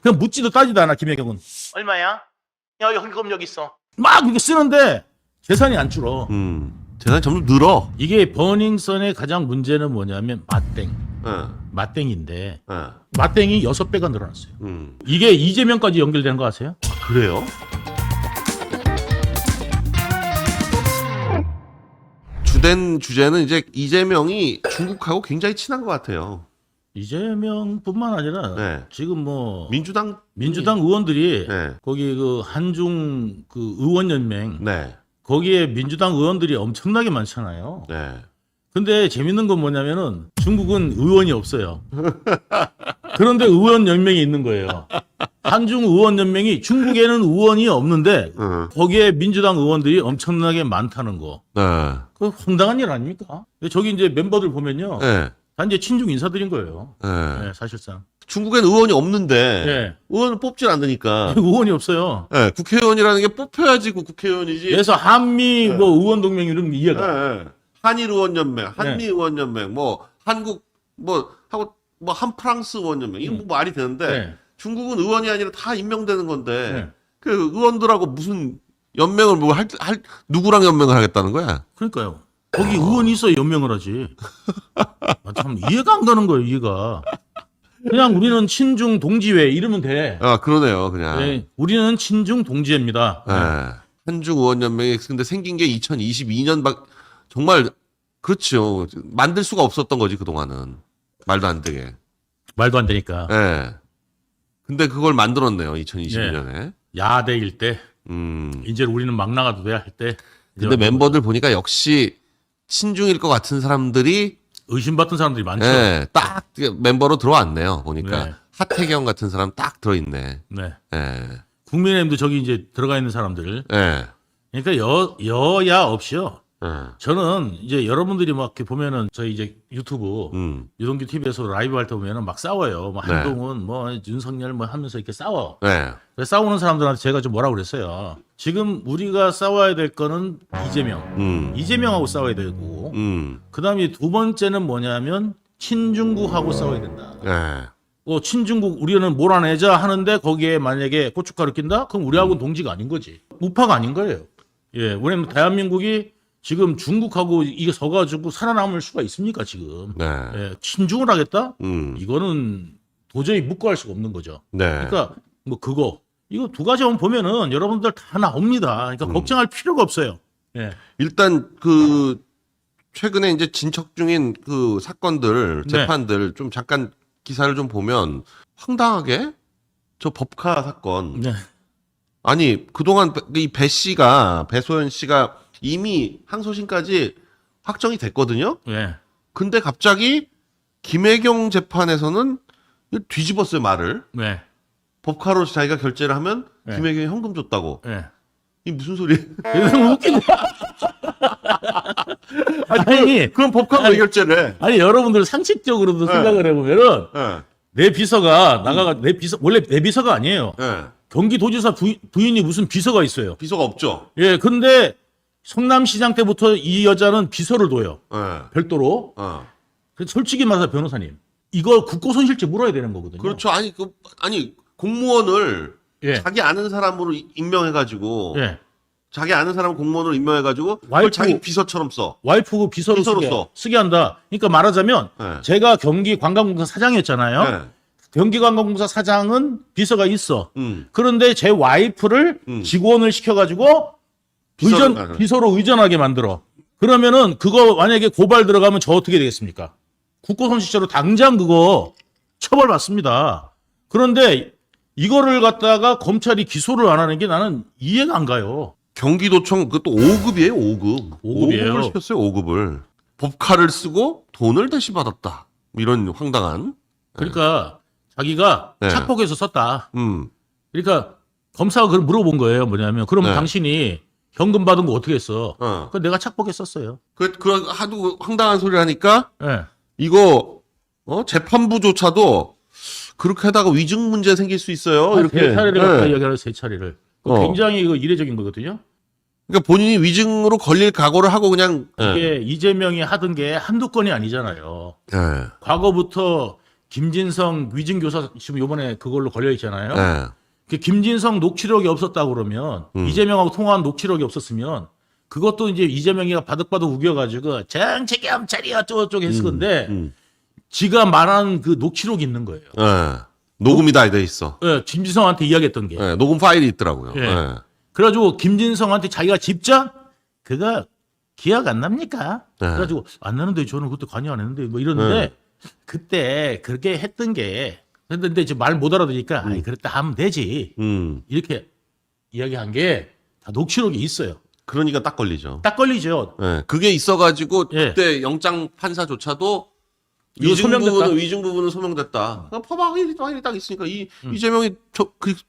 그냥 묻지도 따지도 않아. 김혜경은 얼마야? 야, 현금 여기 있어. 막 이렇게 쓰는데 재산이 안 줄어. 재산이 점점 늘어. 이게 버닝썬의 가장 문제는 뭐냐면 맛땡. 예. 맛땡인데 예. 맛땡이 6배가 늘어났어요. 이게 이재명까지 연결되는 거 아세요? 그래요? 주된 주제는 이제 이재명이 중국하고 굉장히 친한 것 같아요. 이재명뿐만 아니라 네. 지금 뭐 민주당 의원들이 네. 거기 그 한중 그 의원연맹 네. 거기에 민주당 의원들이 엄청나게 많잖아요. 네. 근데 재밌는 건 뭐냐면은 중국은 의원이 없어요. 그런데 의원연맹이 있는 거예요. 한중 의원연맹이 중국에는 의원이 없는데 거기에 민주당 의원들이 엄청나게 많다는 거. 네. 그 황당한 일 아닙니까? 근데 저기 이제 멤버들 보면요. 네. 다 이제 친중 인사들인 거예요. 네. 네, 사실상. 중국엔 의원이 없는데 네. 의원을 뽑질 않으니까 의원이 없어요. 네, 국회의원이라는 게 뽑혀야지 그 국회의원이지. 그래서 한미 뭐 의원 동맹 이런 게 이해가. 네. 한일 의원연맹, 한미 의원연맹, 뭐 한국 뭐 하고 뭐 한 프랑스 의원연맹 이거 뭐 말이 되는데 네. 중국은 의원이 아니라 다 임명되는 건데 네. 그 의원들하고 무슨 연맹을 뭐 할 누구랑 연맹을 하겠다는 거야? 그러니까요. 거기 의원이 있어야 연명을 하지. 아, 참 이해가 안 가는 거예요, 이해가. 그냥 우리는 친중 동지회 이러면 돼. 아 그러네요, 그냥. 네, 우리는 친중 동지회입니다. 네. 한중 의원연맹이 근데 생긴 게 2022년 정말 그렇죠. 만들 수가 없었던 거지 그동안은. 말도 안 되게. 말도 안 되니까. 예. 네. 근데 그걸 만들었네요, 2022년에. 야대일 때, 이제 우리는 막 나가도 돼야 할 때. 근데 멤버들 보니까 역시 친중일 것 같은 사람들이 의심받던 사람들이 많죠. 네, 딱 멤버로 들어왔네요. 보니까 네. 하태경 같은 사람 딱 들어있네. 네. 네. 국민의힘도 저기 이제 들어가 있는 사람들. 네. 그러니까 여야 없이요. 네. 저는 이제 여러분들이 막 이렇게 보면은 저희 이제 유튜브 유동규 TV에서 라이브 할 때 보면은 막 싸워요. 뭐 네. 한동훈 뭐 윤석열 뭐 하면서 이렇게 싸워. 네. 그래서 싸우는 사람들한테 제가 좀 뭐라고 그랬어요. 지금 우리가 싸워야 될 거는 이재명. 이재명하고 싸워야 되고 그다음에 두 번째는 뭐냐면 친중국하고 싸워야 된다. 네. 친중국 우리는 몰아내자 하는데 거기에 만약에 고춧가루 낀다? 그럼 우리하고는 동지가 아닌 거지. 우파가 아닌 거예요. 예, 왜냐면 대한민국이 지금 중국하고 이게 서가지고 살아남을 수가 있습니까 지금? 네. 예, 친중을 하겠다? 이거는 도저히 묵과할 수가 없는 거죠. 네. 그러니까 뭐 이거 두 가지만 보면은 여러분들 다 나옵니다. 그러니까 걱정할 필요가 없어요. 예. 일단 최근에 이제 진척 중인 그 사건들, 재판들 좀 잠깐 기사를 좀 보면 황당하게 저 법카 사건. 네. 아니, 그동안 이 배소연 씨가 이미 항소심까지 확정이 됐거든요? 예. 근데 갑자기 김혜경 재판에서는 뒤집었어요, 말을. 네. 법카로 자기가 결제를 하면 네. 김혜경이 현금 줬다고. 예. 이 무슨 소리예요? 너무 웃긴다. 아니, 그럼 법카로 왜 결제를 해? 아니 여러분들 상식적으로도 생각을 해보면은 네. 내 비서가 원래 내 비서가 아니에요. 네. 경기도지사 부인이 무슨 비서가 있어요. 비서가 없죠. 예, 근데 성남시장 때부터 이 여자는 비서를 둬요. 네. 별도로. 그래서 솔직히 말해서 변호사님, 이거 국고손실죄 물어야 되는 거거든요. 그렇죠. 아니 공무원을 예. 자기 아는 사람으로 임명해가지고 예. 자기 아는 사람 공무원으로 임명해가지고 그걸 와이프- 자기 비서처럼 써. 와이프 비서로 비서로 써. 쓰게 한다. 그러니까 말하자면 네. 제가 경기관광공사 사장이었잖아요. 네. 경기관광공사 사장은 비서가 있어. 음. 그런데 제 와이프를 직원을 시켜가지고 비서로 의전하게 만들어. 그러면은 그거 만약에 고발 들어가면 저 어떻게 되겠습니까? 국고손실죄로 당장 그거 처벌받습니다. 그런데 이거를 갖다가 검찰이 기소를 안 하는 게 나는 이해가 안 가요. 경기도청 그것도 5급이에요, 5급. 5급이에요. 5급을 시켰어요, 5급을. 법카를 쓰고 돈을 대신 받았다. 이런 황당한. 그러니까 자기가 네. 착복해서 썼다. 음. 그러니까 검사가 그걸 물어본 거예요. 뭐냐면 그러면 네. 당신이 현금 받은 거 어떻게 했어? 어. 그 내가 착복했었어요. 그런 하도 황당한 소리를 하니까 예. 이거 재판부조차도 그렇게 하다가 위증 문제 생길 수 있어요. 이렇게. 세 차례를 갖다 네. 이야기하는 세 차례를. 어. 굉장히 이거 이례적인 거거든요. 그러니까 본인이 위증으로 걸릴 각오를 하고 그냥. 이게 이재명이 하던 게 한두 건이 아니잖아요. 네. 과거부터 김진성 위증교사 지금 요번에 그걸로 걸려 있잖아요. 네. 그 김진성 녹취록이 없었다고 그러면 이재명하고 통화한 녹취록이 없었으면 그것도 이제 이재명이가 바득바득 우겨가지고 정치 검찰이 어쩌고저쩌고 했을 건데 지가 말한 그 녹취록이 있는 거예요. 네. 녹음이 다 돼 있어. 예, 김진성한테 이야기했던 게. 네, 녹음 파일이 있더라고요. 예. 네. 그래가지고 김진성한테 자기가 직접 그거 기억 안 납니까? 네. 그래가지고 안 나는데 저는 그때 관여 안 했는데 뭐 이러는데 그때 그렇게 했던 게 근데 이제 말 못 알아들으니까 아이 그랬다 하면 되지 이렇게 이야기한 게 다 녹취록이 있어요. 그러니까 딱 걸리죠. 딱 걸리죠. 네. 그게 있어가지고 예. 그때 영장 판사조차도 이거 소명됐다. 위증 부분은 소명됐다. 봐봐 확인이 딱 있으니까 이재명이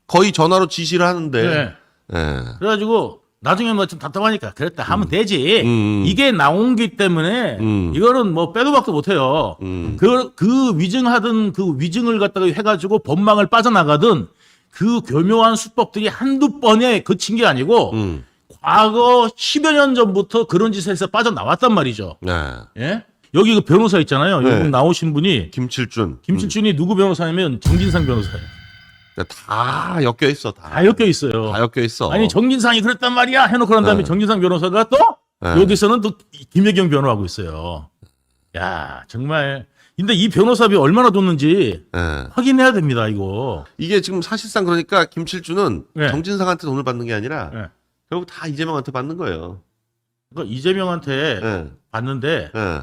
거의 전화로 지시를 하는데. 네. 예. 그래가지고 나중에 뭐 좀 답답하니까 그랬다 하면 되지. 음. 이게 나온기 때문에 이거는 뭐 빼도 박도 못해요. 그 위증하던 그 위증을 갖다가 해가지고 법망을 빠져나가던 그 교묘한 수법들이 한두 번에 그친 게 아니고 과거 10여 년 전부터 그런 짓을 해서 빠져나왔단 말이죠. 네. 예? 여기 그 변호사 있잖아요. 네. 여기 나오신 분이 김칠준. 김칠준이 누구 변호사냐면 정진상 변호사예요. 다 엮여 있어. 다 엮여 있어요. 다 엮여 있어. 아니 정진상이 그랬단 말이야 해놓고 난 다음에 네. 정진상 변호사가 또 네. 여기서는 또 김혜경 변호하고 있어요. 야 정말 근데 이 변호사비 얼마나 줬는지 예. 확인해야 됩니다 이거. 이게 지금 사실상 그러니까 김칠준은 네. 정진상한테 돈을 받는 게 아니라 네. 결국 다 이재명한테 받는 거예요. 그러니까 이재명한테 예. 받는데 예.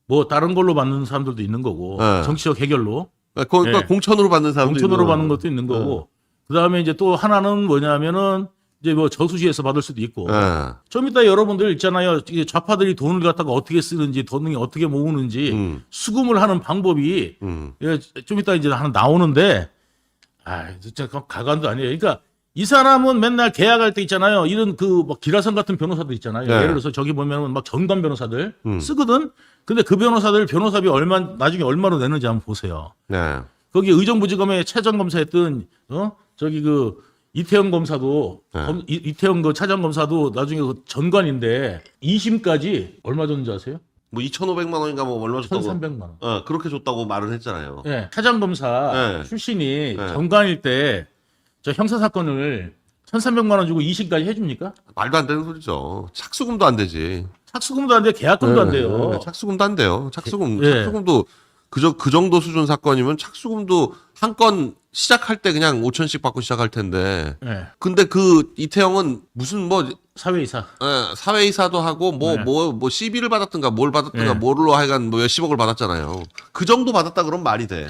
뭐 다른 걸로 받는 사람들도 있는 거고 네. 정치적 해결로 그러니까 네. 공천으로 받는 사람도 공천으로 있는 받는 거고. 것도 있는 거고 그 다음에 이제 또 하나는 뭐냐면은 이제 뭐 저수지에서 받을 수도 있고 예. 좀 이따 여러분들 있잖아요. 이게 좌파들이 돈을 갖다가 어떻게 쓰는지 돈을 어떻게 모으는지 수금을 하는 방법이 예, 좀 이따 이제 하나 나오는데 아 진짜 가관도 아니에요. 그러니까 이 사람은 맨날 계약할 때 있잖아요. 이런 그 막 기라성 같은 변호사들 있잖아요. 네. 예를 들어서 저기 보면은 막 전관 변호사들 쓰거든. 근데 그 변호사들 변호사비 나중에 얼마로 내는지 한번 보세요. 네. 거기 의정부지검에 최전 검사했던 저기 그 이태영 검사도 네. 이태영 그 차장 검사도 나중에 그 전관인데 2심까지 얼마 줬는지 아세요? 뭐 2,500만 원인가 뭐 얼마 줬다고. 1,300만 원. 그렇게 줬다고 말을 했잖아요. 네, 차장 검사 네. 출신이 네. 전관일 때 저 형사 사건을 1,300만 원 주고 2심까지 해줍니까? 말도 안 되는 소리죠. 착수금도 안 되지. 착수금도 안 돼, 계약금도 안 돼요. 네, 착수금도 안 돼요. 착수금, 예. 착수금도 그 정도 수준 사건이면 착수금도 한 건 시작할 때 그냥 5천씩 받고 시작할 텐데. 네, 근데 그 이태영은 무슨 뭐 사회이사. 사회이사도 하고 뭐 시비를 받았든가 뭘 받았든가 네. 뭘로 하여간 뭐 몇십억을 받았잖아요. 그 정도 받았다 그러면 말이 돼.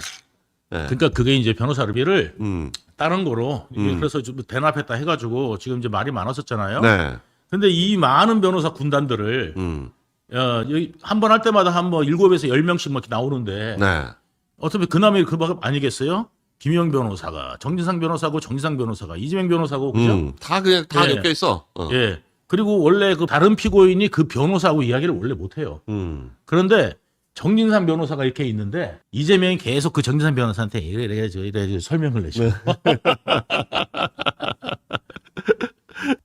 네. 그러니까 그게 이제 변호사비를 음. 다른 거로 이게 그래서 좀 대납했다 해가지고 지금 이제 말이 많았었잖아요. 네. 근데 이 많은 변호사 군단들을 음. 여기 한 번 할 때마다 한 뭐 7에서 10명씩 막 이렇게 나오는데 네. 어차피 그남이 그 아니겠어요? 김영 변호사가 정진상 변호사고 정진상 변호사가 이재명 변호사고 그죠? 다 그냥 다 예. 엮여 있어. 예. 그리고 원래 그 다른 피고인이 그 변호사하고 이야기를 원래 못 해요. 그런데 정진상 변호사가 이렇게 있는데 이재명이 계속 그 정진상 변호사한테 이래 설명을 내죠. 네.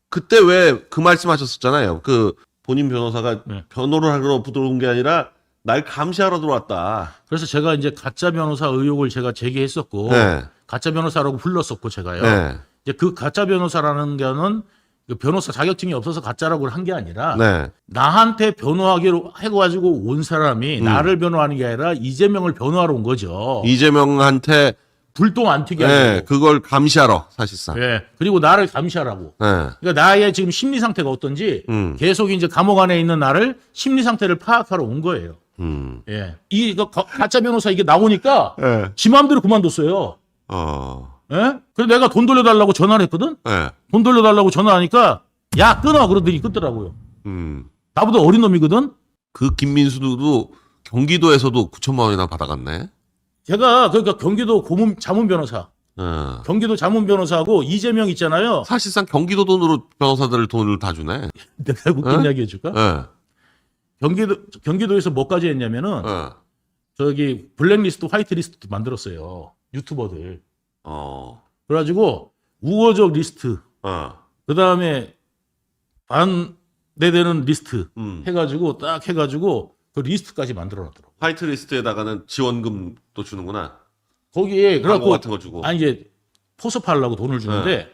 그때 왜 그 말씀하셨었잖아요. 그 본인 변호사가 네. 변호를 하러 들어온 게 아니라 날 감시하러 들어왔다. 그래서 제가 이제 가짜 변호사 의혹을 제가 제기했었고 네. 가짜 가짜 변호사라고 불렀었고 제가요. 네. 이제 그 가짜 변호사라는 거는 그 변호사 자격증이 없어서 가짜라고 한 게 아니라 네. 나한테 변호하기로 해가지고 온 사람이 나를 변호하는 게 아니라 이재명을 변호하러 온 거죠. 이재명한테 불똥 안 튀게 네, 하고. 그걸 감시하러 사실상. 예. 그리고 나를 감시하라고. 네. 그러니까 나의 지금 심리 상태가 어떤지 계속 이제 감옥 안에 있는 나를 심리 상태를 파악하러 온 거예요. 예. 가짜 변호사 이게 나오니까 네. 지 마음대로 그만뒀어요. 예? 그래서 내가 돈 돌려달라고 전화를 했거든? 네. 돈 돌려달라고 전화하니까 야, 끊어! 그러더니 끊더라고요. 나보다 어린 놈이거든? 그 김민수도 경기도에서도 9천만 원이나 받아갔네. 제가 그러니까 경기도 자문 변호사, 어. 경기도 자문 변호사하고 이재명 있잖아요. 사실상 경기도 돈으로 변호사들 돈을 다 주네. 내가 웃긴 이야기 해줄까? 네. 경기도에서 뭐까지 했냐면은 네. 저기 블랙리스트, 화이트리스트 만들었어요. 유튜버들. 그래가지고 우호적 리스트, 그 다음에 반대되는 리스트 해가지고 딱 해가지고 그 리스트까지 만들어놨더라고. 화이트 리스트에다가는 지원금도 주는구나. 거기에 광고 그래갖고 같은 거 주고. 아니 이제 포섭하려고 돈을 주는데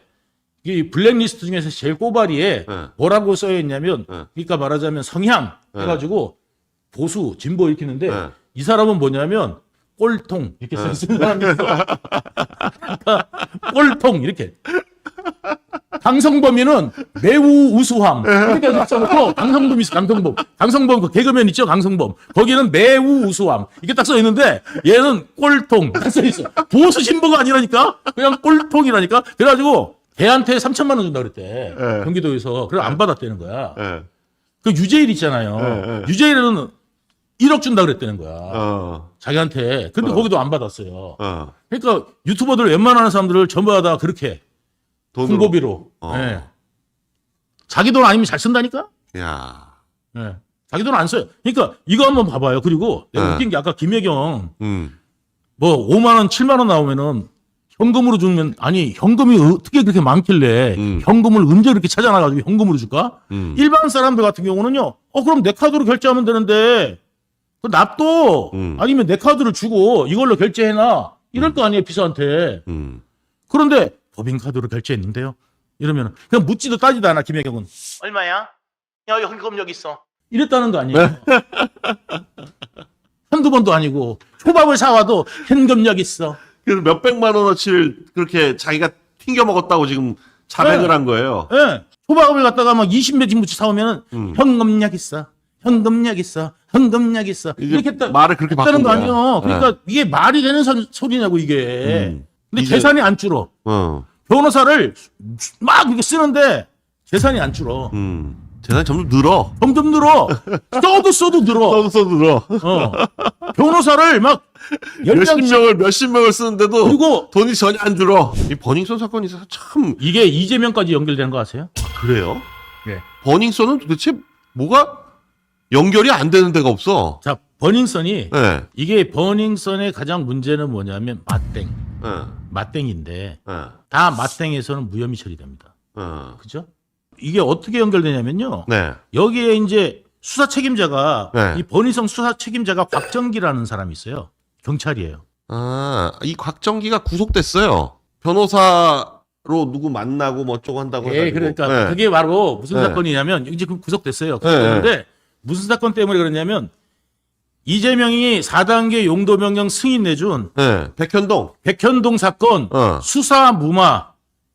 이 블랙리스트 중에서 제일 꼬바리에 네. 뭐라고 써여 있냐면 네. 그러니까 말하자면 성향 해가지고 보수 진보 이렇게 있는데 네. 이 사람은 뭐냐면 꼴통 이렇게 쓰는 사람이 있어. 그러니까 꼴통 이렇게. 강성범이는 매우 우수함 이렇게 써놓고 강성범 있어. 강성범 그 개그맨 있죠. 강성범 거기는 매우 우수함 이게 딱 써 있는데 얘는 꼴통 딱 써 있어. 보수 진보가 아니라니까 그냥 꼴통이라니까. 그래가지고 걔한테 3천만 원 준다 그랬대. 네. 경기도에서. 그래 안 받았다는 거야. 네. 그 유재일 있잖아요. 네. 유재일은 1억 준다 그랬다는 거야. 자기한테. 근데 거기도 안 받았어요. 그러니까 유튜버들 웬만하는 사람들을 전부 다 그렇게 돈으로. 홍보비로. 예. 자기 돈 아니면 잘 쓴다니까? 야. 예. 자기 돈 안 써요. 그러니까 이거 한번 봐봐요. 그리고 내가 웃긴 게 아까 김혜경 뭐 5만 원, 7만 원 나오면은 현금으로 주면 아니 현금이 어떻게 그렇게 많길래 현금을 언제 그렇게 찾아놔가지고 현금으로 줄까? 일반 사람들 같은 경우는요. 그럼 내 카드로 결제하면 되는데 그 납도 아니면 내 카드를 주고 이걸로 결제해놔 이럴 거 아니에요 비서한테. 그런데 법인카드로 결제했는데요. 이러면 그냥 묻지도 따지도 않아 김혜경은. 얼마야? 야, 현금 여기 있어. 이랬다는 거 아니에요. 한두 번도 아니고 초밥을 사와도 현금 여기 있어. 그래서 몇백만 원어치를 그렇게 자기가 튕겨 먹었다고 지금 자백을 한 거예요. 예. 초밥을 갖다가 막 20몇 인분치 사오면은 현금 여기 있어. 현금 여기 있어. 현금 여기 있어. 이렇게 딱 말을 그렇게 했다는 바꾼 거 거야. 아니에요. 그러니까 이게 말이 되는 소리냐고 이게. 근데 이제- 재산이 안 줄어. 변호사를 막 이렇게 쓰는데 재산이 안 줄어. 재산이 점점 늘어. 점점 늘어. 써도 늘어. 써도 늘어. 변호사를 막 몇십 명을 쓰는데도 그리고 돈이 전혀 안 들어. 이 버닝썬 사건이 있어서 참 이게 이재명까지 연결되는 거 아세요? 그래요? 예. 버닝썬은 도대체 뭐가 연결이 안 되는 데가 없어. 자, 버닝썬이 네. 이게 버닝썬의 가장 문제는 뭐냐면 맛땡. 네. 맛땡인데 네. 다 맛땡에서는 무혐의 처리됩니다. 네. 그죠? 이게 어떻게 연결되냐면요. 네. 여기에 이제 수사 책임자가 네. 이 버닝썬 수사 책임자가 곽정기라는 사람이 있어요. 경찰이에요. 이 곽정기가 구속됐어요. 변호사로 누구 만나고 뭐 어쩌고 한다고 예, 해가지고. 그러니까 네. 그게 바로 무슨 네. 사건이냐면 이제 구속됐어요. 네. 그런데 무슨 사건 때문에 그러냐면 이재명이 4단계 용도명령 승인 내준 네. 백현동. 백현동 사건 수사 무마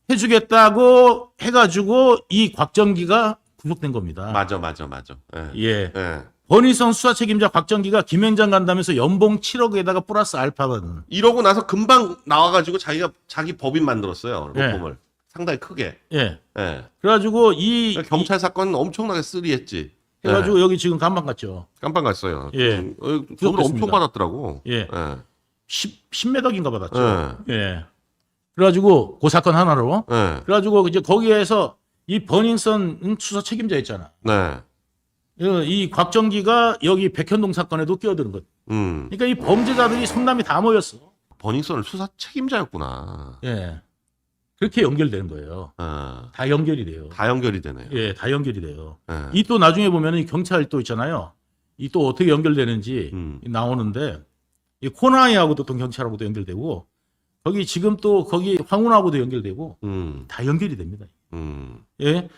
해주겠다고 해가지고 이 곽정기가 구속된 겁니다. 맞아. 네. 예. 네. 버닝썬 수사 책임자 곽정기가 김행장 간다면서 연봉 7억에다가 플러스 알파거든. 이러고 나서 금방 나와가지고 자기 법인 만들었어요. 예. 로펌을. 상당히 크게. 예. 예. 그래가지고 이 경찰 사건은 엄청나게 쓰리했지. 해가지고 여기 지금 간판 갔죠. 깜빡 갔어요. 예. 돈을 구속됐습니다. 엄청 받았더라고. 예. 예. 10몇 억인가 받았죠. 예. 그래가지고 그 사건 하나로. 예. 그래가지고 이제 거기에서 이 버닝썬 수사 책임자 있잖아. 네. 이 곽정기가 여기 백현동 사건에도 끼어드는 것. 그러니까 이 범죄자들이 성남이 다 모였어. 버닝썬을 수사 책임자였구나. 예. 그렇게 연결되는 거예요. 다 연결이 돼요. 다 연결이 되네요. 예, 다 연결이 돼요. 예. 이 또 나중에 보면은 이 경찰 또 있잖아요. 이 또 어떻게 연결되는지 나오는데 이 코나이하고도 또 경찰하고도 연결되고 거기 지금 또 거기 황운하고도 연결되고 다 연결이 됩니다. 예.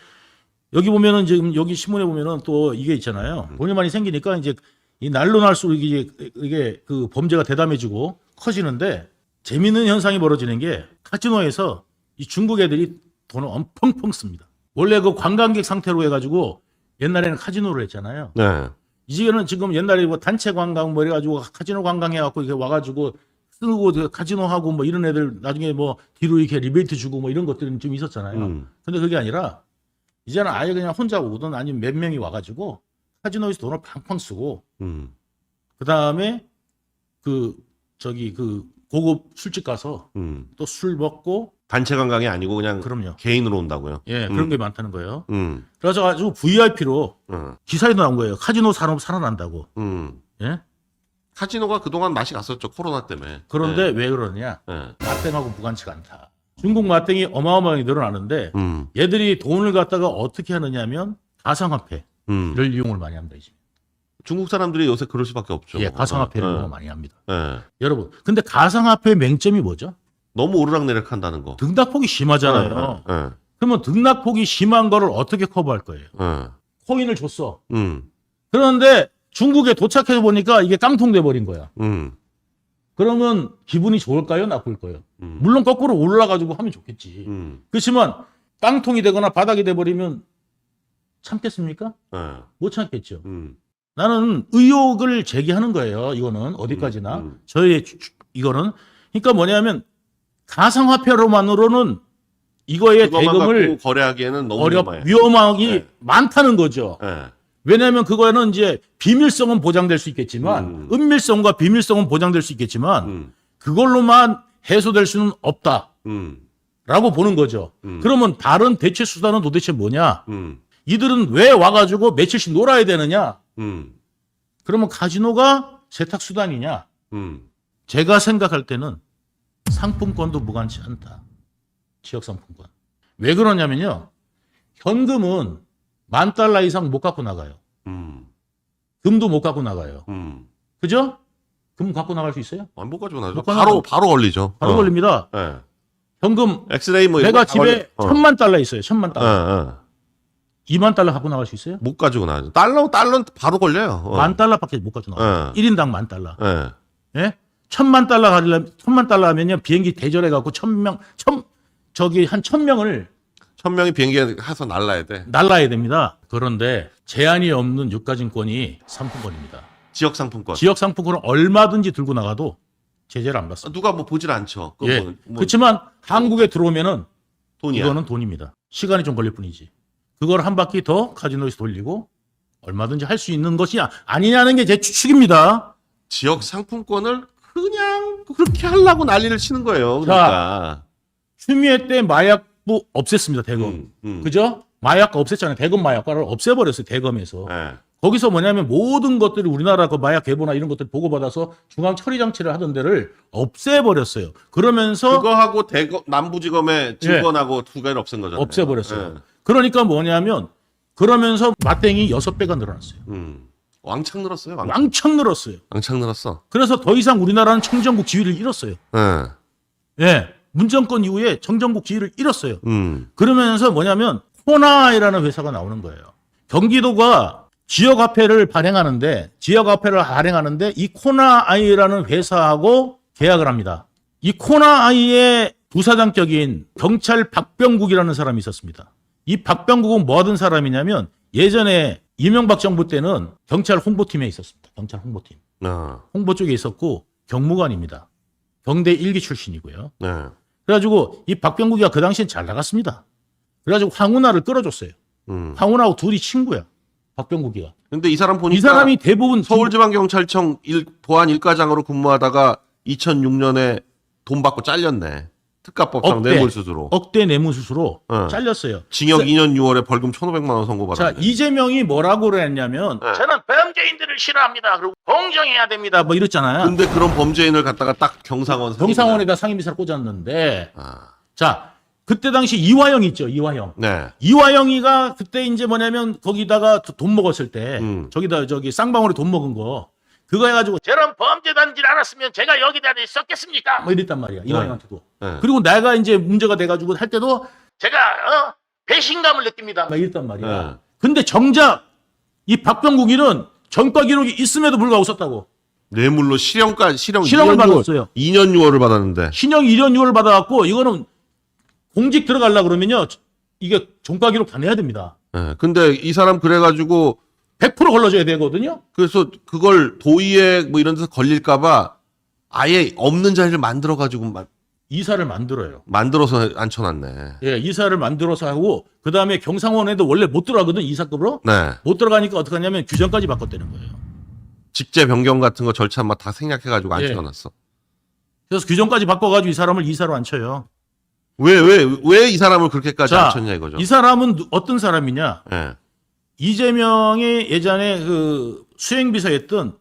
여기 보면은 지금 여기 신문에 보면은 또 이게 있잖아요. 돈이 많이 생기니까 이제 이 날로 날수록 이게 그 범죄가 대담해지고 커지는데 재밌는 현상이 벌어지는 게 카지노에서 이 중국 애들이 돈을 펑펑 씁니다. 원래 그 관광객 상태로 해가지고 옛날에는 카지노를 했잖아요. 네. 이제는 지금 옛날에 뭐 단체 관광 뭐 이래가지고 카지노 관광해갖고 이렇게 와가지고 쓰고 카지노 하고 뭐 이런 애들 나중에 뭐 뒤로 이렇게 리베이트 주고 뭐 이런 것들은 좀 있었잖아요. 근데 그게 아니라 이제는 아예 그냥 혼자 오든 아니면 몇 명이 와가지고 카지노에서 돈을 팡팡 쓰고 그 다음에 그 고급 술집 가서 또 술 먹고 단체 관광이 아니고 그냥 그럼요. 개인으로 온다고요. 예, 그런 게 많다는 거예요. 음. 그래서 아주 VIP로 기사에도 나온 거예요. 카지노 산업 살아난다고. 예? 카지노가 그동안 맛이 갔었죠. 코로나 때문에. 그런데 왜 그러냐? 네. 맛땡하고 무관치가 않다. 중국 맛땡이 어마어마하게 늘어나는데 얘들이 돈을 갖다가 어떻게 하느냐 하면 가상화폐를 이용을 많이 합니다. 이제. 중국 사람들이 요새 그럴 수밖에 없죠. 예, 가상화폐를 예. 너무 많이 합니다. 예. 여러분, 근데 가상화폐의 맹점이 뭐죠? 너무 오르락내락한다는 거. 등락폭이 심하잖아요. 예. 그러면 등락폭이 심한 거를 어떻게 커버할 거예요? 예. 코인을 줬어. 음. 그런데 중국에 도착해서 보니까 이게 깡통돼 버린 거야. 그러면 기분이 좋을까요? 나쁠까요? 물론 거꾸로 올라가지고 하면 좋겠지. 그렇지만 깡통이 되거나 바닥이 돼버리면 참겠습니까? 예. 못 참겠죠. 나는 의혹을 제기하는 거예요. 이거는 어디까지나. 저의 이거는. 그러니까 뭐냐면 가상화폐로만으로는 이거의 그것만 대금을 갖고 거래하기에는 너무 위험해. 위험하기 네. 많다는 거죠. 예. 왜냐하면 그거는 이제 비밀성은 보장될 수 있겠지만 은밀성과 비밀성은 보장될 수 있겠지만 그걸로만 해소될 수는 없다라고 보는 거죠. 그러면 다른 대체 수단은 도대체 뭐냐? 이들은 왜 와가지고 며칠씩 놀아야 되느냐? 그러면 카지노가 세탁 수단이냐? 제가 생각할 때는 상품권도 무관치 않다. 지역 상품권. 왜 그러냐면요. 현금은 $10,000 이상 못 갖고 나가요. 금도 못 갖고 나가요. 그죠? 금 갖고 나갈 수 있어요? 안 못 가지고 나죠. 못 가지고 바로 걸리죠. 바로 걸립니다. 예. 현금 엑스레이 뭐 내가 이런 거 집에 다 $10,000 있어요. $10,000. 예. 20,000달러 갖고 나갈 수 있어요? 못 가지고 나죠. 달러는 바로 걸려요. $10,000밖에 못 가지고 나가요. 1인당 $10,000. 예. 예? $10,000 가지려면 $10,000 하면요. 비행기 대절해 갖고 1,000명 한 1,000명을 1,000명이 비행기에 가서 날라야 돼. 날라야 됩니다. 그런데 제한이 없는 유가증권이 상품권입니다. 지역 상품권. 지역 상품권은 얼마든지 들고 나가도 제재를 안 받습니다. 누가 뭐 보질 않죠. 그거 예. 뭐 그렇지만 한국에 들어오면은 돈이야. 이거는 돈입니다. 시간이 좀 걸릴 뿐이지. 그걸 한 바퀴 더 카지노에서 돌리고 얼마든지 할 수 있는 것이 아니냐는 게 제 추측입니다. 지역 상품권을 그냥 그렇게 하려고 난리를 치는 거예요. 그러니까. 추미애 때 마약부 없앴습니다. 대검. 그죠? 마약과 없앴잖아요. 대검 마약과를 없애버렸어요. 대검에서. 예. 거기서 뭐냐면 모든 것들이 우리나라 그 마약 개보나 이런 것들 보고받아서 중앙 처리 장치를 하던 데를 없애버렸어요. 그러면서 그거하고 남부지검의 증권하고 두 개를 없앤 거잖아요. 없애버렸어요. 예. 그러니까 뭐냐면 그러면서 마땡이 6배가 늘어났어요. 왕창 늘었어요. 왕창 늘었어요. 왕창 늘었어. 그래서 더 이상 우리나라는 청정국 지위를 잃었어요. 예. 예. 문정권 이후에 청정국 지위를 잃었어요. 그러면서 뭐냐면 코나이라는 회사가 나오는 거예요. 경기도가 지역화폐를 발행하는데 이 코나아이라는 회사하고 계약을 합니다. 이 코나아이의 부사장격인 경찰 박병국이라는 사람이 있었습니다. 이 박병국은 뭐 하던 사람이냐면 예전에 이명박 정부 때는 경찰 홍보팀에 있었습니다. 경찰 홍보팀. 홍보 쪽에 있었고 경무관입니다. 경대 1기 출신이고요. 네. 그래가지고 이 박병국이가 그 당시엔 잘 나갔습니다. 그래가지고 황운하를 끌어줬어요. 황운하고 둘이 친구야. 박병국이가. 근데 이 사람 보니까 이 사람이 대부분 서울지방경찰청 보안 1과장으로 근무하다가 2006년에 돈 받고 잘렸네. 특가법상 뇌물수수로. 억대 뇌물수수로 잘렸어요. 징역 2년 6월에 벌금 1,500만 원 자, 선고받았네. 이재명이 뭐라고 그랬냐면 저는 범죄인들을 싫어합니다. 그리고 공정해야 됩니다. 뭐 이랬잖아요. 근데 그런 범죄인을 갖다가 딱 경상원에다 상임이사를 꽂았는데 아. 자, 그때 당시 이화영 있죠. 이화영. 네. 이화영이가 그때 이제 뭐냐면 거기다가 돈 먹었을 때 저기 쌍방울에 돈 먹은 거 그거 해가지고 저런 범죄단지를 알았으면 제가 여기다 썼겠습니까? 뭐 이랬단 말이야. 이화영한테도. 네. 그리고 내가 이제 문제가 돼가지고 할 때도 제가 배신감을 느낍니다. 막 이랬단 말이야. 네. 근데 정작 이 박병국이는 전과 기록이 있음에도 불구하고 썼다고. 뇌물로 실형을 2년 받았어요. 2년 6월을 받았는데. 신형 1년 6월 받아갖고 이거는 공직 들어가려고 그러면요. 이게 전과 기록 다 내야 됩니다. 네. 근데 이 사람 그래가지고 100% 걸러줘야 되거든요. 그래서 그걸 도의회 뭐 이런 데서 걸릴까봐 아예 없는 자리를 만들어가지고 이사를 만들어요. 만들어서 앉혀놨네. 예, 이사를 만들어서 하고 그 다음에 경상원에도 원래 못 들어가거든 이사급으로. 네. 못 들어가니까 어떻게 하냐면 규정까지 바꿨다는 거예요. 직제 변경 같은 거 절차 막 다 생략해가지고 예. 앉혀놨어. 그래서 규정까지 바꿔가지고 이 사람을 이사로 앉혀요. 왜 이 사람을 그렇게까지 자, 앉혔냐 이거죠. 이 사람은 어떤 사람이냐? 예. 이재명이 예전에 그 수행비서였던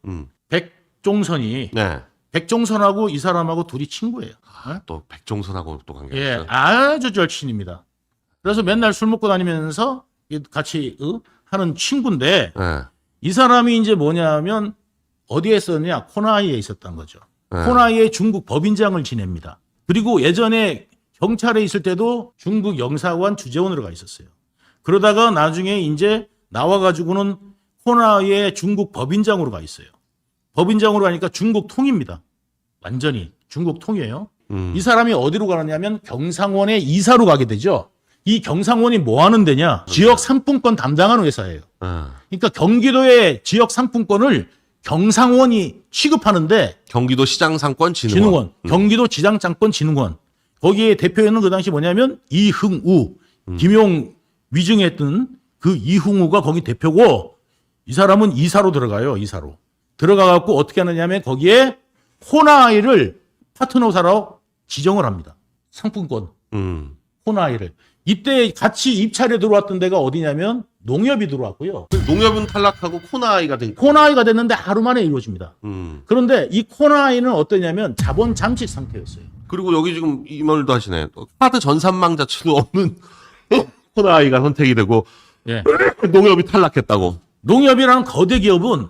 백종선이 네. 백종선하고 이 사람하고 둘이 친구예요. 또 백종선하고 또 관계가 예, 있어요. 아주 절친입니다. 그래서 맨날 술 먹고 다니면서 같이 하는 친구인데 네. 이 사람이 이제 뭐냐면 어디에 있었냐? 코나이에 있었던 거죠. 네. 코나이에 중국 법인장을 지냅니다. 그리고 예전에 경찰에 있을 때도 중국 영사관 주재원으로 가 있었어요. 그러다가 나중에 이제 나와가지고는 코나이에 중국 법인장으로 가 있어요. 법인장으로 가니까 중국 통입니다. 완전히 중국 통이에요. 이 사람이 어디로 가느냐면 경상원의 이사로 가게 되죠. 이 경상원이 뭐 하는 데냐? 지역 상품권 담당하는 회사예요. 그러니까 경기도의 지역 상품권을 경상원이 취급하는데 경기도 시장상권 진흥원, 경기도 지장장권 거기에 대표에는 그 당시 뭐냐면 이흥우, 김용 위증했던 그 이흥우가 거기 대표고 이 사람은 이사로 들어가요. 이사로. 들어가갖고 어떻게 하느냐면 거기에 호나이를 파트너사로 지정을 합니다. 상품권 호나이를. 이때 같이 입찰에 들어왔던 데가 어디냐면 농협이 들어왔고요. 농협은 탈락하고 코나이가 된. 코나이가 됐는데 하루 만에 이루어집니다. 그런데 이 코나이는 어떠냐면 자본 잠식 상태였어요. 그리고 여기 지금 이 말도 하시네. 카드 전산망 자체도 없는 코나이가 선택이 되고 예. 농협이 탈락했다고. 농협이라는 거대 기업은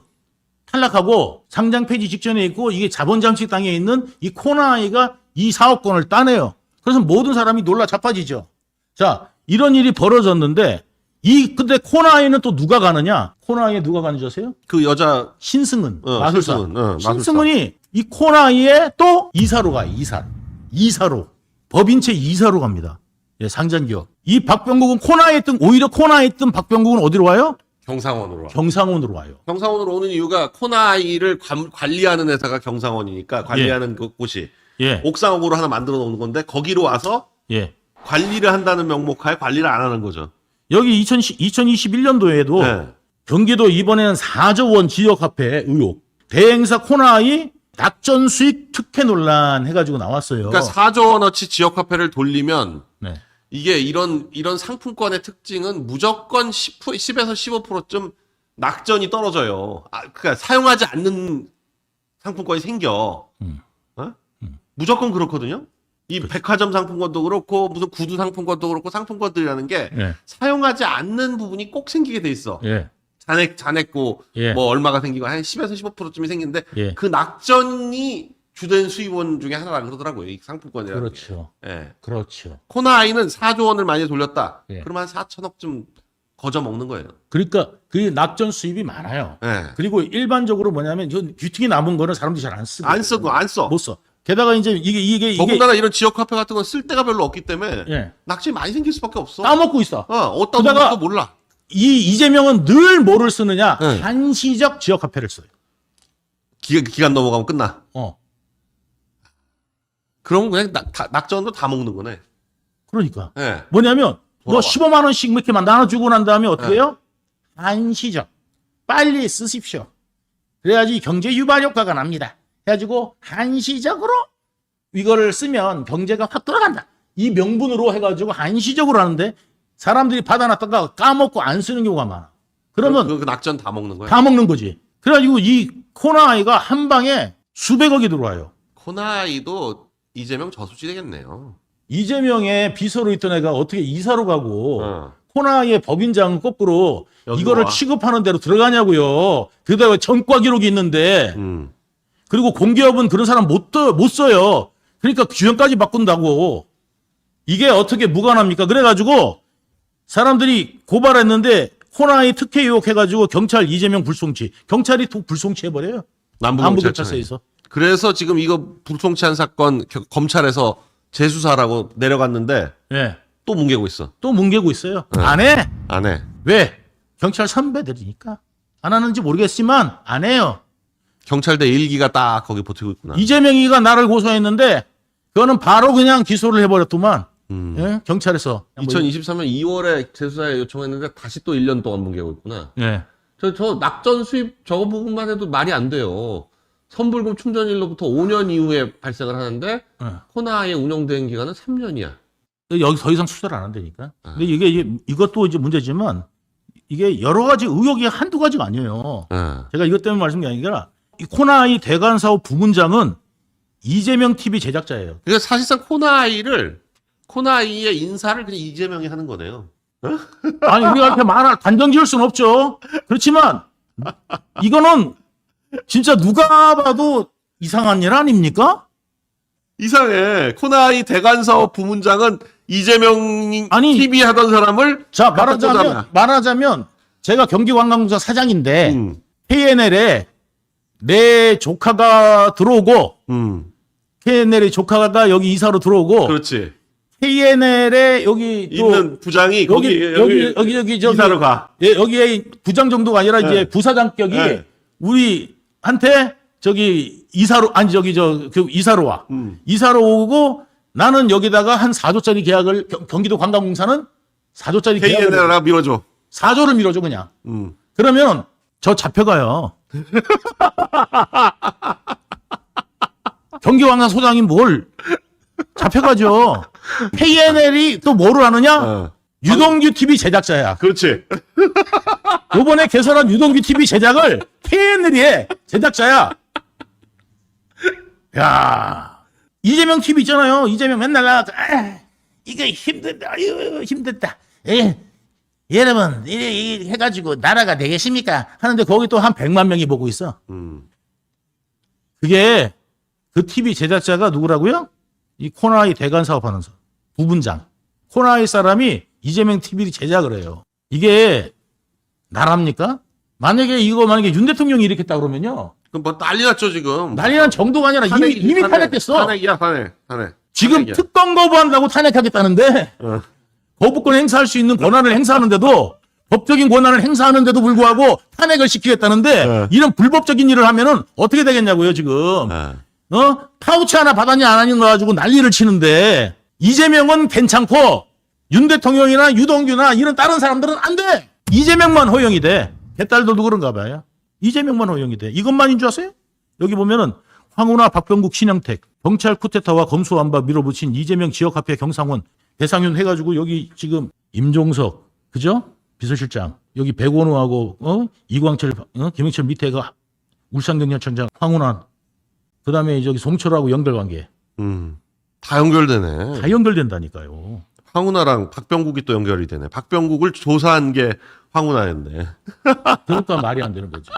탈락하고 상장 폐지 직전에 있고 이게 자본 잠식 땅에 있는 이 코나이가 이 사업권을 따내요. 그래서 모든 사람이 놀라 자빠지죠. 자, 이런 일이 벌어졌는데 근데 코나이는 또 누가 가느냐? 코나이에 누가 가는지 아세요? 그 여자 신승은 마술사. 신승은, 마술사. 신승은이 이 코나이에 또 이사로 가요. 이사로 법인체 이사로 갑니다. 예, 상장기업. 이 박병국은 오히려 코나이에 있던 박병국은 어디로 와요? 경상원으로 와. 경상원으로 와요. 경상원으로 오는 이유가 코나이를 관리하는 회사가 경상원이니까 관리하는 그 곳이 예, 옥상옥으로 하나 만들어 놓는 건데 거기로 와서 예. 관리를 한다는 명목하에 관리를 안 하는 거죠. 여기 2021년도에도 네. 경기도 이번에는 4조 원 지역화폐 의혹, 대행사 코나이 낙전 수익 특혜 논란 해가지고 나왔어요. 그러니까 4조 원어치 지역화폐를 돌리면 네. 이게 이런 상품권의 특징은 무조건 10에서 15%쯤 낙전이 떨어져요. 그러니까 사용하지 않는 상품권이 생겨. 어? 무조건 그렇거든요. 이 백화점 상품권도 그렇고 무슨 구두 상품권도 그렇고 상품권들이라는 게 예. 사용하지 않는 부분이 꼭 생기게 돼 있어. 예. 잔액고 예. 뭐 얼마가 생기고 한 10에서 15%쯤이 생기는데 예. 그 낙전이 주된 수입원 중에 하나라 그러더라고요. 이 상품권이라는 그렇죠. 게. 예. 그렇죠. 코나이는 4조 원을 많이 돌렸다. 예. 그러면 한 4천억쯤 거저 먹는 거예요. 그러니까 그 낙전 수입이 많아요. 예. 그리고 일반적으로 뭐냐면 뷰팅이 남은 거는 사람들이 잘 안 쓰고 안 써. 못 써. 게다가 이제 이게 더군다나 이런 지역 화폐 같은 건 쓸 데가 별로 없기 때문에 예. 낙전이 많이 생길 수밖에 없어. 따먹고 있어. 어디다 그러다가 놓을지도 몰라. 이재명은 늘 뭐를 쓰느냐? 네. 한시적 지역 화폐를 써요. 기간 넘어가면 끝나. 그럼 그냥 낙전도 다 먹는 거네. 그러니까 예. 뭐냐면 뭐 돌아와. 15만 원씩 이렇게 나눠주고 난 다음에 어떻게 네. 해요? 한시적 빨리 쓰십시오. 그래야지 경제 유발 효과가 납니다. 해가지고 한시적으로 이거를 쓰면 경제가 확 돌아간다. 이 명분으로 해가지고 한시적으로 하는데 사람들이 받아놨다가 까먹고 안 쓰는 경우가 많아. 그러면 그 낙전 다 먹는 거야. 다 먹는 거지. 그래가지고 이 코나이가 한 방에 수백억이 들어와요. 코나이도 이재명 저수지 되겠네요. 이재명의 비서로 있던 애가 어떻게 이사로 가고 어. 코나이의 법인장 거꾸로 여기로 이거를 와. 취급하는 대로 들어가냐고요. 게다가 전과 기록이 있는데 그리고 공기업은 그런 사람 못 써요. 그러니까 규정까지 바꾼다고. 이게 어떻게 무관합니까? 그래가지고 사람들이 고발했는데 코나이 특혜 의혹해가지고 경찰 이재명 불송치. 경찰이 또 불송치 해버려요. 남부경찰서에서. 그래서 지금 이거 불송치한 사건 검찰에서 재수사라고 내려갔는데 예. 또 뭉개고 있어. 또 뭉개고 있어요. 안 해. 안 해. 왜? 경찰 선배들이니까. 안 하는지 모르겠지만 안 해요. 경찰대 1기가 딱 거기 버티고 있구나. 이재명이가 나를 고소했는데 그거는 바로 그냥 기소를 해버렸더만. 예? 경찰에서. 2023년 2월에 재수사에 요청했는데 다시 또 1년 동안 뭉개고 있구나. 예. 저 낙전 수입 저거 부분만 해도 말이 안 돼요. 선불금 충전일로부터 5년 이후에 발생을 하는데 예. 코나이의 운영된 기간은 3년이야. 여기 더 이상 수사를 안 한다니까. 근데 이것도 이제 문제지만 이게 여러 가지 의혹이 한두 가지가 아니에요. 제가 이것 때문에 말씀드린 게 아니라 이 코나이 대관 사업 부문장은 이재명 TV 제작자예요. 그러니까 사실상 코나이의 인사를 그냥 이재명이 하는 거네요. 아니 우리가 이렇게 단정 지을 수는 없죠. 그렇지만 이거는 진짜 누가 봐도 이상한 일 아닙니까? 이상해. 코나이 대관사업 부문장은 이재명 아니, TV 하던 사람을 자, 갖다 꽂아놔. 말하자면 제가 경기관광공사 사장인데 KNL에 내 조카가 들어오고 KNL의 조카가 여기 이사로 들어오고 그렇지. KNL에 여기 또 있는 부장이 여기 이사로 가. 예, 여기에 부장 정도가 아니라 이제 네. 부사장격이 네. 우리한테 저기 이사로 아니 저기 그 이사로 와. 이사로 오고 나는 여기다가 한 4조짜리 계약을 경기도 관광공사는 4조짜리 계약을 KNL라 밀어줘. 4조를 밀어줘 그냥. 그러면 저 잡혀가요. 경기관광소장이 뭘 잡혀가죠. KNL이 또 뭐를 하느냐? 유동규 TV 제작자야. 그렇지. 요번에 개설한 유동규 TV 제작을 KNL이 해. 제작자야. 야, 이재명 TV 있잖아요. 이재명 맨날 나가서 이거 힘들다. 아유, 힘들다. 여러분, 이 해가지고 나라가 되겠습니까? 하는데 거기 또 한 100만 명이 보고 있어. 그게 그 TV 제작자가 누구라고요? 이 코나이 대관 사업하는 사람. 부분장. 코나이 사람이 이재명 TV를 제작을 해요. 이게 나랍니까? 만약에 윤 대통령이 일으켰다 그러면요. 그럼 뭐 난리 났죠 지금. 난리 난 정도가 아니라 이미 탄핵됐어. 탄핵이야 탄핵. 지금 탄핵이야. 특검 거부한다고 탄핵하겠다는데 거부권 행사할 수 있는 권한을 행사하는데도 법적인 권한을 행사하는데도 불구하고 탄핵을 시키겠다는데 이런 불법적인 일을 하면은 어떻게 되겠냐고요 지금. 파우치 하나 받았냐 안 하냐 가지고 난리를 치는데 이재명은 괜찮고 윤 대통령이나 유동규나 이런 다른 사람들은 안 돼. 이재명만 허용이 돼. 개딸들도 그런가 봐요. 이재명만 허용이 돼. 이것만인 줄 아세요? 여기 보면은 황운하, 박병국, 신영택, 경찰 쿠데타와 검수완박 밀어붙인 이재명 지역화폐 경상원, 배상윤 해가지고 여기 지금 임종석, 그죠? 비서실장. 여기 백원우하고 이광철, 김영철 밑에가 울산경찰청장 황운하. 그다음에 저기 송철하고 연결관계. 다 연결되네. 다 연결된다니까요. 황운하랑 박병국이 또 연결이 되네. 박병국을 조사한 게 황운하였네. 그러니까 말이 안 되는 거지.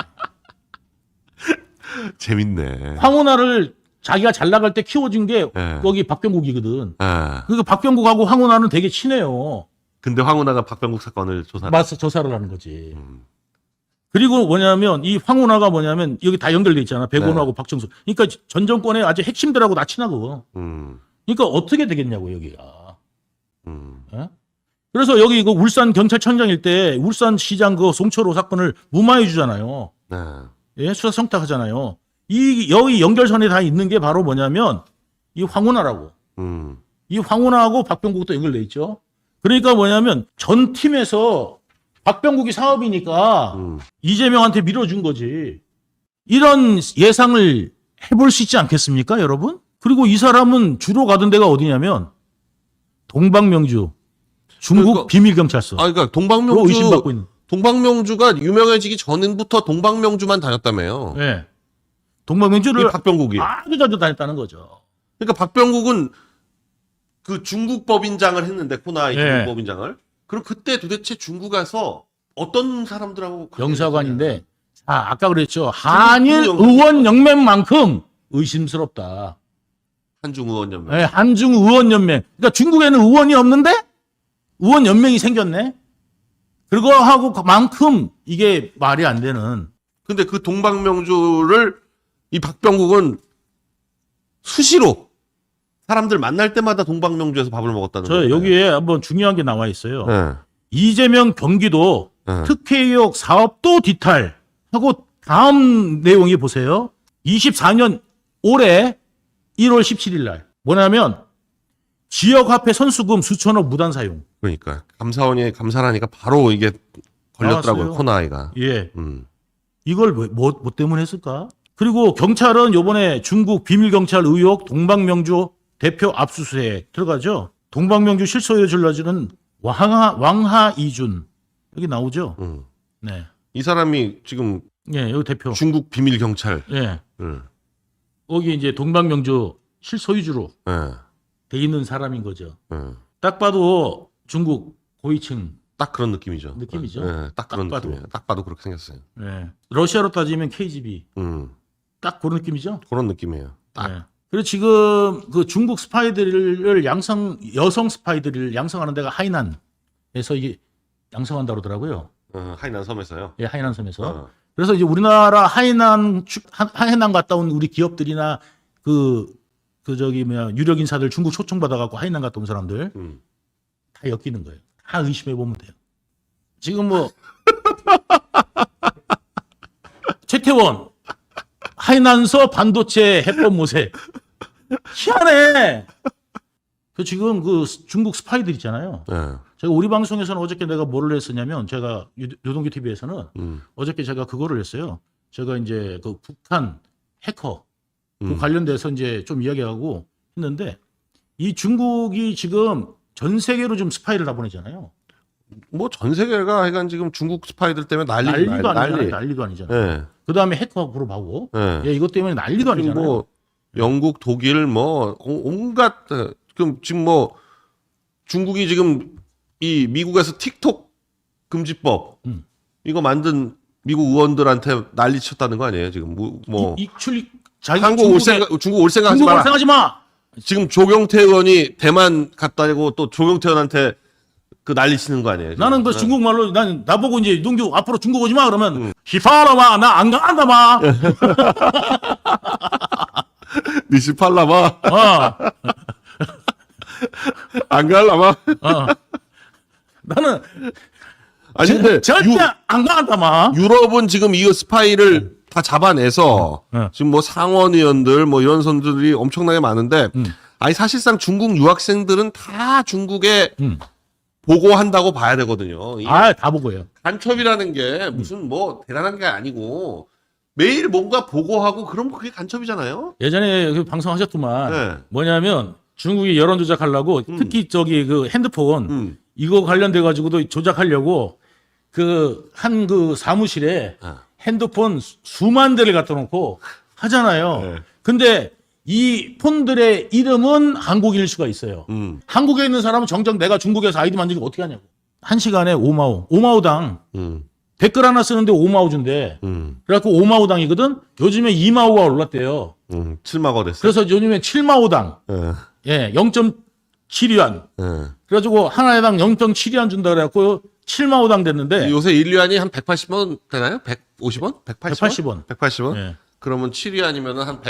재밌네. 황운하를 자기가 잘 나갈 때 키워준 게 여기 박병국이거든. 그러니까 박병국하고 황운하는 되게 친해요. 근데 황운하가 박병국 사건을 조사를. 맞서 조사를 하는 거지. 그리고 뭐냐면 이 황운하가 뭐냐면 여기 다 연결돼 있잖아. 백원우하고 박정수. 그러니까 전 정권의 아주 핵심들하고 다 친하고. 그러니까 어떻게 되겠냐고 여기가. 예? 그래서 여기 그 울산 경찰청장일 때 울산 시장 그 송철호 사건을 무마해 주잖아요. 예, 수사 성탁하잖아요. 여기 연결선에 다 있는 게 바로 뭐냐면 이 황운하라고. 이 황운하하고 박병국도 연결돼 있죠. 그러니까 뭐냐면 전 팀에서 박병국이 사업이니까 이재명한테 밀어준 거지. 이런 예상을 해볼 수 있지 않겠습니까, 여러분? 그리고 이 사람은 주로 가던 데가 어디냐면 동방명주, 중국 그러니까, 비밀경찰서. 그러니까 의심받고 있는. 동방명주가 유명해지기 전부터 동방명주만 다녔다며요. 네. 동방명주를 박병국이 아주 자주 다녔다는 거죠. 그러니까 박병국은 그 중국 법인장을 했는데 코나이 중국 법인장을. 그럼 그때 도대체 중국에서 어떤 사람들하고 영사관인데 아까 그랬죠. 한일 의원 연맹만큼 의심스럽다. 한중 의원 연맹. 네, 한중 의원 연맹. 그러니까 중국에는 의원이 없는데 의원 연맹이 생겼네. 그거 하고 그만큼 이게 말이 안 되는. 근데 그 동방명주를 이 박병국은 수시로 사람들 만날 때마다 동방명주에서 밥을 먹었다는 거예요. 여기에 한번 중요한 게 나와 있어요. 네. 이재명 경기도 특혜 의혹 사업도 뒤탈하고 다음 내용이 보세요. 24년 올해 1월 17일 날 뭐냐면 지역화폐 선수금 수천억 무단 사용. 그러니까 감사원이 감사를 하니까 바로 이게 걸렸더라고요. 나왔어요. 코나이가. 예. 이걸 뭐 때문에 했을까? 그리고 경찰은 요번에 중국 비밀경찰 의혹 동방명주 대표 압수수색 들어가죠. 동방명주 실소유를 질러주는 왕하 이준 여기 나오죠. 네. 이 사람이 지금 예, 여기 대표. 중국 비밀 경찰. 예. 여기 이제 동방명주 실소유주로 예. 돼 있는 사람인 거죠. 예. 딱 봐도 중국 고위층 딱 그런 느낌이죠. 느낌이죠. 네, 딱 그런 딱 봐도. 느낌이에요. 딱 봐도 그렇게 생겼어요. 네. 러시아로 따지면 KGB. 딱 그런 느낌이죠. 그런 느낌이에요. 딱. 네. 그리고 지금 그 중국 스파이들을 여성 스파이들을 양성하는 데가 하이난에서 이게 양성한다고 그러더라고요. 하이난 섬에서요. 예, 하이난 섬에서. 그래서 이제 우리나라 하이난 갔다 온 우리 기업들이나 유력 인사들 중국 초청 받아갖고 하이난 갔다 온 사람들 다 엮이는 거예요. 다 의심해 보면 돼요. 지금 뭐 최태원 하이난서 반도체 해법 모색 희한해. 그 지금 그 중국 스파이들 있잖아요. 네. 제가 우리 방송에서는 어저께 내가 뭐를 했었냐면 제가 노동기 TV에서는 어저께 제가 그거를 했어요. 제가 이제 그 북한 해커 그 관련돼서 이제 좀 이야기하고 했는데 이 중국이 지금 전 세계로 좀 스파이를 다 보내잖아요. 뭐 전 세계가 하여간 지금 중국 스파이들 때문에 난리도 아니잖아요. 네. 그 다음에 해커 그룹 하고 네. 예, 이것 때문에 난리도 아니잖아요. 뭐 영국, 독일 뭐 온갖 지금 뭐 중국이 지금 이 미국에서 틱톡 금지법 이거 만든 미국 의원들한테 난리쳤다는 거 아니에요? 지금 뭐 한국 중국 올 생각 하지 마라. 생각하지 마. 지금 조경태 의원이 대만 갔다고 또 조경태 의원한테 그 난리치는 거 아니에요? 지금? 나는 그 중국말로 난 나보고 이제 농규 앞으로 중국 오지 마 그러면 히파라마 나 안 간다 마. 니시팔라마 안 갈라마. 나는 아니 근데 절대 안 간다 마. 유럽은 지금 이 스파이를 다 잡아내서 지금 뭐 상원의원들 뭐 이런 선들이 엄청나게 많은데 아니 사실상 중국 유학생들은 다 중국에 보고한다고 봐야 되거든요. 다 보고요. 간첩이라는 게 무슨 뭐 대단한 게 아니고 매일 뭔가 보고하고 그럼 그게 간첩이잖아요. 예전에 그 방송하셨더만 네. 뭐냐면 중국이 여론 조작하려고 특히 저기 그 핸드폰 이거 관련돼 가지고도 조작하려고 그 한 그 사무실에 핸드폰 수만 대를 갖다 놓고 하잖아요. 네. 근데 이 폰들의 이름은 한국인일 수가 있어요. 한국에 있는 사람은 정작 내가 중국에서 아이디 만들고 어떻게 하냐고. 한 시간에 5마오당 댓글 하나 쓰는데 5마오 준대. 그래갖고 5마오당이거든. 요즘에 2마오가 올랐대요. 7마가 됐어요. 그래서 요즘에 7마오당. 예, 0.7위안. 그래가지고 하나당 0.7위안 준다 그래갖고 7마오당 됐는데. 요새 1위안이 한 180원 되나요? 150원? 180원. 180원? 예. 그러면 7위안이면은 한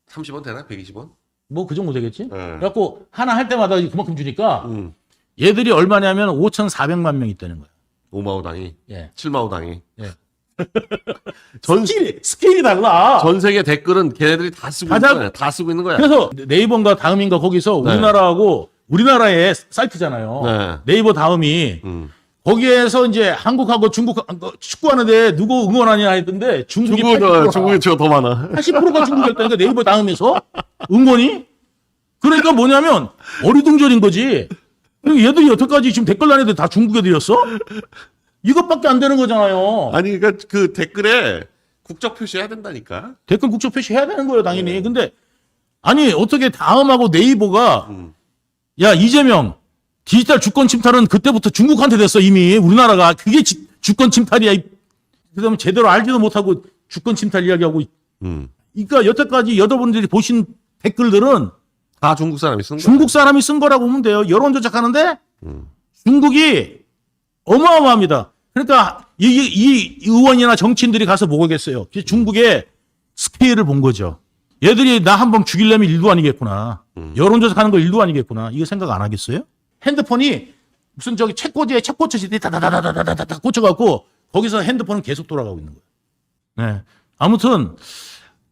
30원 되나? 120원? 뭐 그 정도 되겠지? 그래갖고 하나 할 때마다 그만큼 주니까 음. 얘들이 얼마냐면 5,400만 명 있다는 거야. 5마오당이. 예. 7마오당이. 예. 스케일이 달라. 전 세계 댓글은 걔네들이 다 쓰고 있는 거야. 다 쓰고 있는 거야. 그래서 네이버인가 다음인가 거기서 우리나라하고 우리나라의 사이트잖아요. 네. 네이버 다음이 거기에서 이제 한국하고 중국 축구하는데 누구 응원하냐 했던데 중국이 80%가 중국이 더 많아. 80%가 중국이었다니까 네이버 다음에서 응원이. 그러니까 뭐냐면 어리둥절인 거지. 얘들이 여태까지 지금 댓글 난 애들 다 중국 애들이었어? 이것밖에 안 되는 거잖아요. 아니 그러니까 그 댓글에 국적 표시해야 된다니까. 댓글 국적 표시해야 되는 거예요, 당연히. 근데 아니 어떻게 다음하고 네이버가 야 이재명 디지털 주권 침탈은 그때부터 중국한테 됐어 이미. 우리나라가 그게 주권 침탈이야. 그다음에 제대로 알지도 못하고 주권 침탈 이야기하고. 그러니까 여태까지 여러분들이 보신 댓글들은 다 중국 사람이 쓴 거야. 중국 사람이 쓴 거라고 보면 돼요. 여론 조작하는데 중국이 어마어마합니다. 그러니까 이 의원이나 정치인들이 가서 보겠어요. 중국의 스케일을 본 거죠. 얘들이 나 한 번 죽이려면 일도 아니겠구나. 여론 조작하는 거 일도 아니겠구나. 이거 생각 안 하겠어요? 핸드폰이 무슨 저기 책꽂이에 책 꽂혀지듯이 다다다다다다다 꽂혀갖고 거기서 핸드폰은 계속 돌아가고 있는 거예요. 네. 아무튼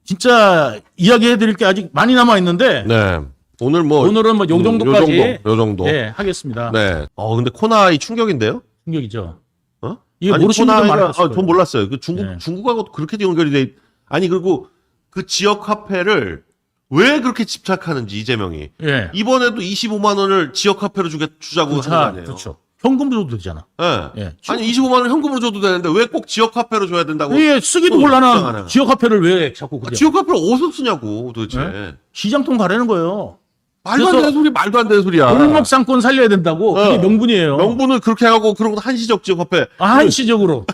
진짜 이야기해드릴 게 아직 많이 남아 있는데. 네. 오늘은 뭐 요 정도까지 요 정도. 네, 하겠습니다. 네. 근데 코나이 충격인데요? 충격이죠. 어? 이거 아니, 모르시는 분들 많을 전 거예요. 몰랐어요. 그 네. 중국하고 그렇게 연결이 돼. 아니 그리고 그 지역 화폐를 왜 그렇게 집착하는지 이재명이. 예. 이번에도 25만 원을 지역 화폐로 주자고 하는 거 아니에요? 그렇죠. 현금으로 줘도 되잖아. 네. 예. 아니 25만 원 현금으로 줘도 되는데 왜 꼭 지역 화폐로 줘야 된다고? 이게 쓰기도 또 곤란한 주장하나요? 지역 화폐를 왜 자꾸 그래? 지역 화폐를 어디서 쓰냐고 도대체. 네? 시장통 가라는 거예요. 말도 안 그래서 되는 소리, 말도 안 되는 소리야. 골목상권 살려야 된다고. 그게 명분이에요. 명분을 그렇게 하고 그러고 한시적 지역화폐. 한시적으로.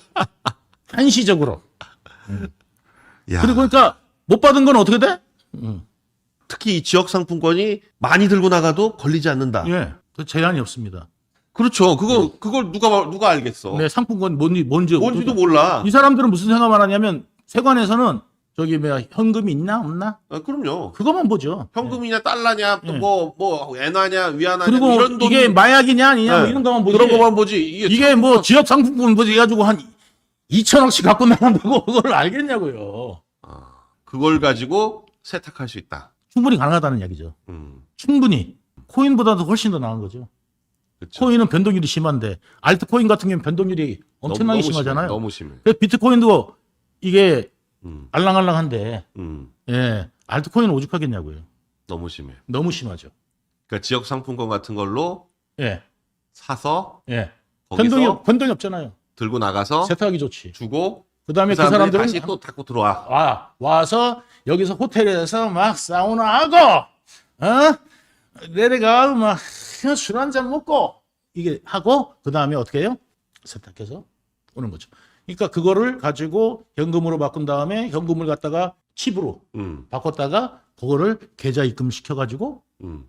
한시적으로. 야. 그리고 그러니까 못 받은 건 어떻게 돼? 특히 이 지역 상품권이 많이 들고 나가도 걸리지 않는다. 예. 그 제한이 없습니다. 그렇죠. 그걸 누가 알겠어. 네, 상품권 뭔지도 몰라. 이 사람들은 무슨 생각만 하냐면 세관에서는 저기 뭐야 현금이 있나 없나? 아, 그럼요. 그것만 보죠. 현금이냐 달러냐 예. 또 뭐 엔화냐 위안화냐 그리고 이런 돈 이게 마약이냐 아니냐 뭐 네. 이런 것만 보지. 그런 것만 보지. 이게 뭐 지역 상품권 뭐지 해가지고 한 2천억씩 갖고 나간다고 그걸 알겠냐고요. 그걸 가지고 세탁할 수 있다. 충분히 가능하다는 이야기죠. 음. 충분히. 코인보다도 훨씬 더 나은 거죠. 그쵸. 코인은 변동률이 심한데 알트코인 같은 경우는 변동률이 엄청나게 너무 심하잖아요. 심해, 너무 심해. 그래서 비트코인도 이게 음. 알랑알랑한데 음. 예, 알트코인은 오죽하겠냐고요. 너무 심해. 너무 심하죠. 그러니까 지역 상품권 같은 걸로 예, 사서 예. 거기서 변동이 없잖아요. 들고 나가서 세탁하기 좋지. 주고 그다음에 그 사람들이 사람들은 다시 또 닫고 들어와. 와서 여기서 호텔에서 막 사우나 하고 내려가 막 술 한잔 먹고 이게 하고 그다음에 어떻게 해요? 세탁해서 오는 거죠. 그러니까 그거를 가지고 현금으로 바꾼 다음에 현금을 갖다가 칩으로 바꿨다가 그거를 계좌 입금 시켜가지고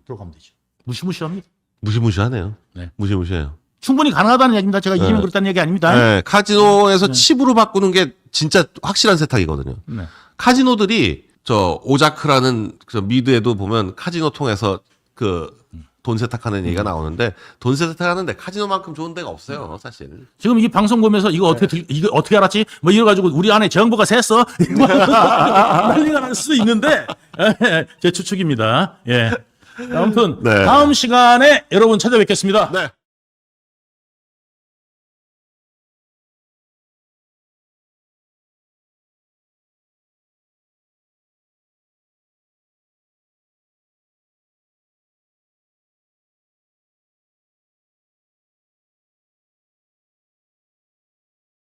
들어가면 되죠. 무시무시합니다. 무시무시하네요. 네. 무시무시해요. 충분히 가능하다는 얘기입니다. 제가 이기면 네. 그렇다는 얘기 아닙니다. 네, 카지노에서 칩으로 바꾸는 게 진짜 확실한 세탁이거든요. 네. 카지노들이 저 오자크라는 저 미드에도 보면 카지노 통해서 그 돈 세탁하는 얘기가 나오는데 돈 세탁하는데 카지노만큼 좋은 데가 없어요, 사실. 지금 이 방송 보면서 이거 어떻게 알았지? 뭐 이래가지고 우리 안에 정보가 샜어? 난리가 날 수도 있는데 제 추측입니다. 예. 아무튼 네. 다음 시간에 여러분 찾아뵙겠습니다. 네.